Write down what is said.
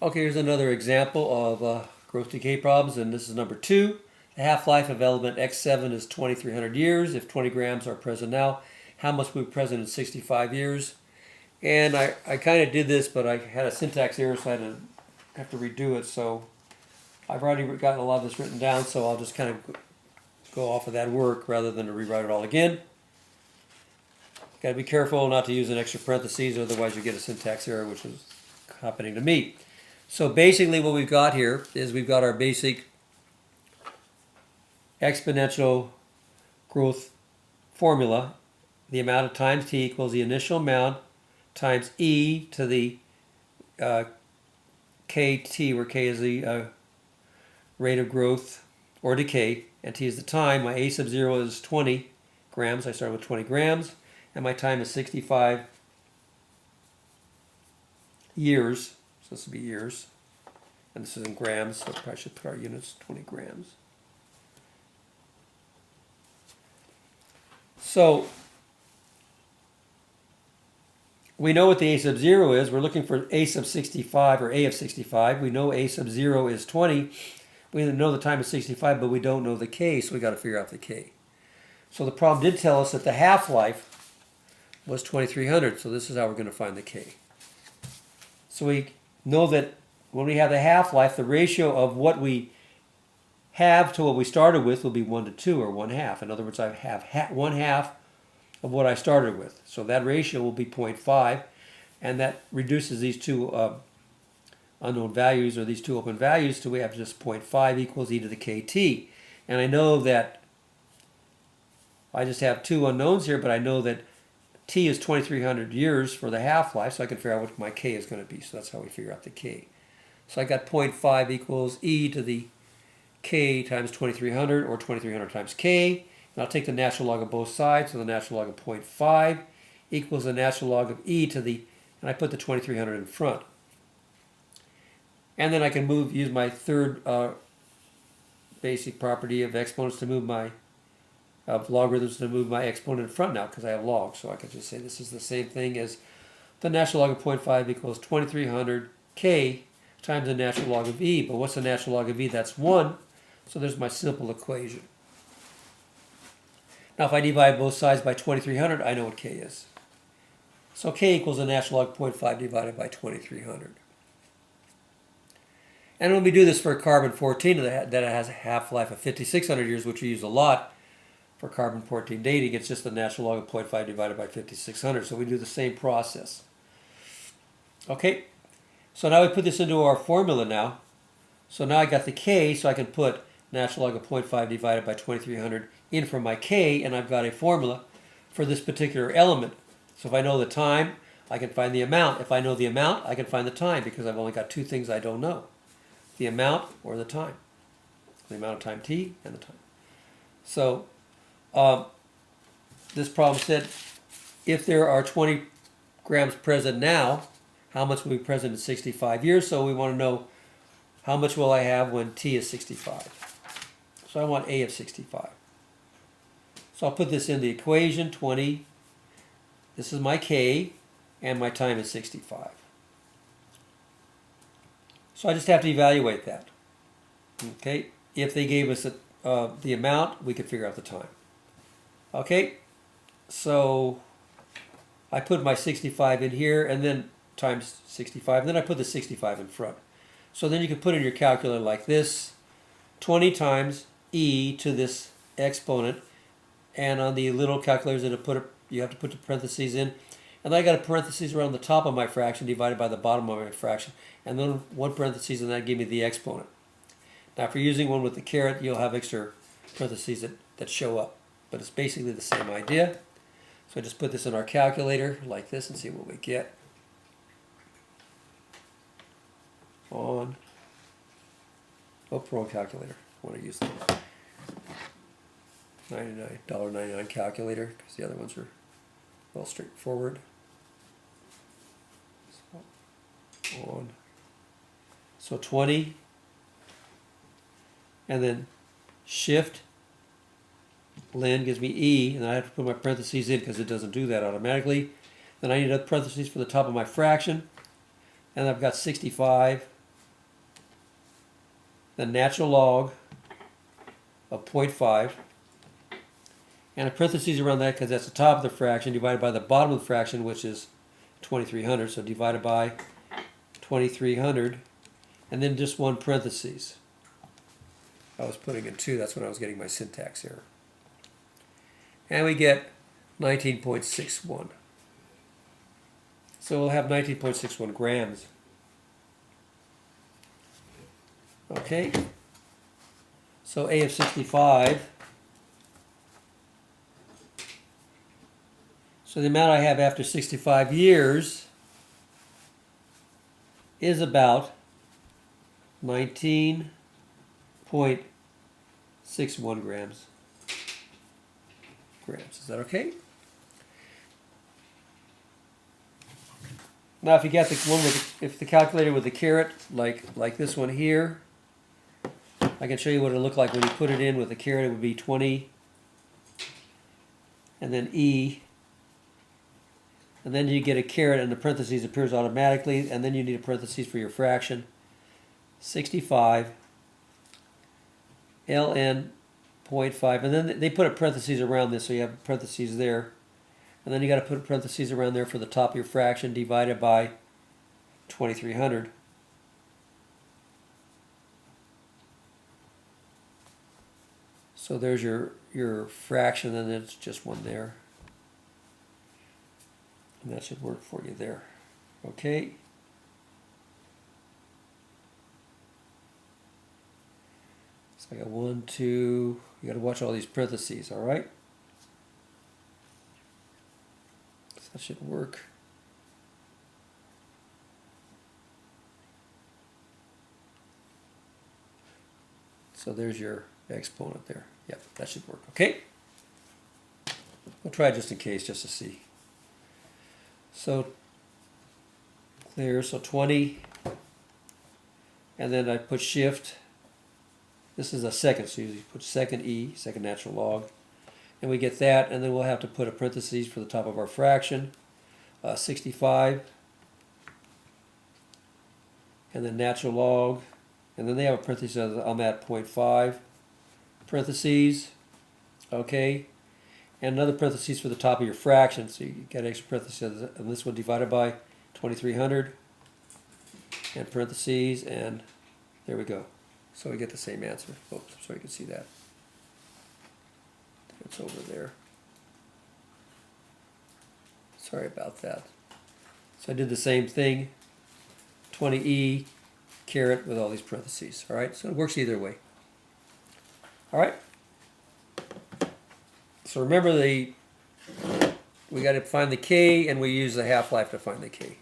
Okay, here's another example of growth decay problems, and this is number 2. The half-life of element X7 is 2,300 years. If 20 grams are present now, how much will be present in 65 years? And I kind of did this, but I had a syntax error, so I have to redo it. So I've already gotten a lot of this written down, so I'll just kind of go off of that work rather than to rewrite it all again. Got to be careful not to use an extra parentheses, otherwise you get a syntax error, which is happening to me. So basically what we've got here is we've got our basic exponential growth formula. The amount of times t equals the initial amount times e to the kt, where k is the rate of growth or decay, and t is the time. My a sub 0 is 20 grams. I started with 20 grams, and my time is 65 years. So this will be years, and this is in grams, so I should put our units 20 grams. So we know what the a sub 0 is. We're looking for a sub 65, or a of 65. We know a sub 0 is 20. We know the time is 65, but we don't know the k, so we got to figure out the k. So the problem did tell us that the half-life was 2,300, so this is how we're going to find the k. So we know that when we have the half-life, the ratio of what we have to what we started with will be 1 to 2, or 1/2. In other words, I have 1/2 of what I started with. So that ratio will be 0.5, and that reduces these two unknown values, or these two open values, to we have just 0.5 equals e to the kt. And I know that I just have two unknowns here, but I know that t is 2,300 years for the half-life, so I can figure out what my k is going to be. So that's how we figure out the k. So I got 0.5 equals e to the k times 2,300, or 2,300 times k. And I'll take the natural log of both sides, so the natural log of 0.5 equals the natural log of e to the, and I put the 2,300 in front. And then I can use my third basic property of exponents to move of logarithms to move my exponent in front now, because I have logs. So I can just say this is the same thing as the natural log of 0.5 equals 2,300 k times the natural log of e. But what's the natural log of e? That's 1. So there's my simple equation. Now if I divide both sides by 2,300, I know what k is. So k equals the natural log of 0.5 divided by 2,300. And when we do this for carbon-14 that has a half-life of 5,600 years, which we use a lot for carbon-14 dating, it's just the natural log of 0.5 divided by 5,600. So we do the same process. Okay, so now we put this into our formula now. So now I got the k, so I can put natural log of 0.5 divided by 2,300 in for my k, and I've got a formula for this particular element. So if I know the time, I can find the amount. If I know the amount, I can find the time, because I've only got two things I don't know: the amount or the time. The amount of time t and the time. So this problem said if there are 20 grams present now, how much will be present in 65 years? So we want to know how much will I have when t is 65. So I want a of 65. So I'll put this in the equation, 20. This is my k, and my time is 65. So I just have to evaluate that. Okay, if they gave us the amount, we could figure out the time. Okay, so I put my 65 in here, and then times 65, and then I put the 65 in front. So then you can put in your calculator like this: 20 times e to this exponent, and on the little calculators you have to put the parentheses in, and then I got a parentheses around the top of my fraction divided by the bottom of my fraction, and then one parentheses, and that gave me the exponent. Now if you're using one with the caret, you'll have extra parentheses that show up, but it's basically the same idea. So I just put this in our calculator like this and see what we get. Wrong calculator. I want to use the $99 calculator, because the other ones are well straightforward. So 20, and then shift ln gives me e, and I have to put my parentheses in because it doesn't do that automatically. Then I need a parentheses for the top of my fraction, and I've got 65 the natural log of 0.5, and a parentheses around that because that's the top of the fraction divided by the bottom of the fraction, which is 2300. So divided by 2300, and then just one parentheses. I was putting in 2, that's when I was getting my syntax error. And we get 19.61. So we'll have 19.61 grams. Okay. So A of 65. So the amount I have after 65 years is about 19.61 grams. Is that okay? Now, if you got the one with, if the calculator with the caret, like this one here, I can show you what it looked like when you put it in with the caret. It would be 20, and then E, and then you get a caret, and the parentheses appears automatically, and then you need a parentheses for your fraction. 65 ln 0.5, and then they put a parentheses around this, so you have parentheses there. And then you got to put parentheses around there for the top of your fraction divided by 2300. So there's your fraction, and then it's just one there. And that should work for you there. Okay. So I got 1, 2, you got to watch all these parentheses, all right? So that should work. So there's your exponent there. Yep, that should work. Okay. We'll try just in case, just to see. So clear, so 20, and then I put shift. This is a second, so you put second E, second natural log, and we get that, and then we'll have to put a parentheses for the top of our fraction, 65, and then natural log, and then they have a parentheses on that 0.5, parentheses, okay, and another parentheses for the top of your fraction, so you get extra parentheses, and this one divided by 2300, and parentheses, and there we go. So we get the same answer. Oops, so you can see that. It's over there. Sorry about that. So I did the same thing. 20E caret with all these parentheses. All right, so it works either way. All right. So remember we got to find the K, and we use the half-life to find the K.